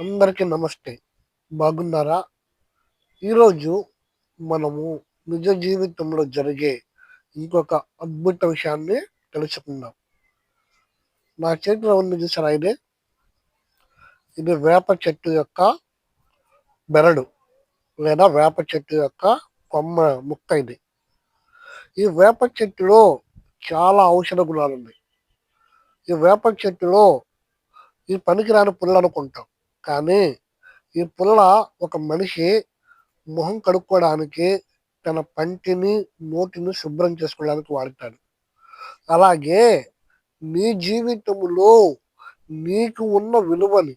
అందరికీ నమస్తే. బాగున్నారా? ఈరోజు మనము నిజ జీవితంలో జరిగే ఇంకొక అద్భుత విషయాన్ని తెలుసుకుందాం. నా చేతిలో ఉంది చూసారా ఇది వేప చెట్టు యొక్క బెరడు లేదా వేప చెట్టు యొక్క కొమ్మ ముక్క ఇది. ఈ వేప చెట్టులో చాలా ఔషధ గుణాలు ఉన్నాయి. ఈ వేప చెట్టులో ఈ పనికిరాని పుల్ల అనుకుంటాం. కానీ ఈ పుల్ల ఒక మనిషి మొహం కడుక్కోవడానికి, తన పంటిని, నోటిని శుభ్రం చేసుకోవడానికి వాడతాడు. అలాగే నీ జీవితంలో నీకు ఉన్న విలువని,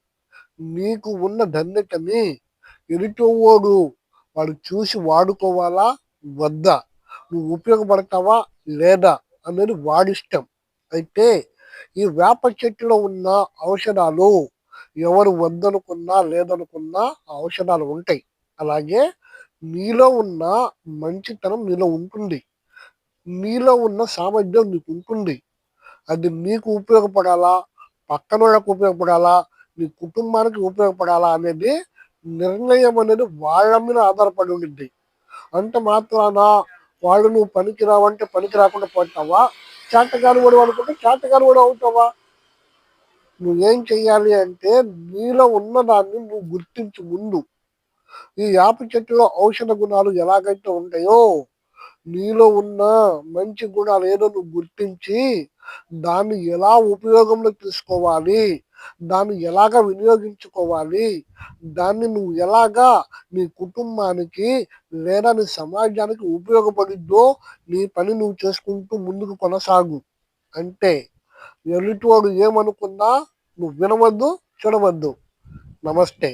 నీకు ఉన్న ధన్యతని ఎదుటివాడు వాడు చూసి వాడుకోవాలా వద్దా, నువ్వు ఉపయోగపడతావా లేదా అనేది వాడిష్టం. అయితే ఈ వేప చెట్టులో ఉన్న ఔషధాలు ఎవరు వద్దనుకున్నా లేదనుకున్నా ఆ ఔషధాలు ఉంటాయి. అలాగే నీలో ఉన్న మంచితనం నీలో ఉంటుంది. నీలో ఉన్న సామర్థ్యం నీకు ఉంటుంది. అది నీకు ఉపయోగపడాలా, పక్కనోళ్ళకు ఉపయోగపడాలా, నీ కుటుంబానికి ఉపయోగపడాలా అనేది నిర్ణయం అనేది వాళ్ళ మీద ఆధారపడి ఉండిద్ది. అంత మాత్రాన వాళ్ళు నువ్వు పనికిరావంటే పనికి రాకుండా పోతావా, చేతగాని వాడు అనుకుంటే చేతగాని వాడు అవుతావా? నువ్వేం చెయ్యాలి అంటే నీలో ఉన్నదాన్ని నువ్వు గుర్తించు ముందు. ఈ యాప చెట్టులో ఔషధ గుణాలు ఎలాగైతే ఉంటాయో, నీలో ఉన్న మంచి గుణాలు ఏదో నువ్వు గుర్తించి దాన్ని ఎలా ఉపయోగంలో తీసుకోవాలి, దాన్ని ఎలాగ వినియోగించుకోవాలి, దాన్ని నువ్వు ఎలాగా నీ కుటుంబానికి లేదా నీ సమాజానికి ఉపయోగపడిద్దో నీ పని నువ్వు చేసుకుంటూ ముందుకు కొనసాగు. అంటే ఎదుటివాడు ఏమనుకున్నా నువ్వు వినవద్దు, చూడవద్దు. నమస్తే.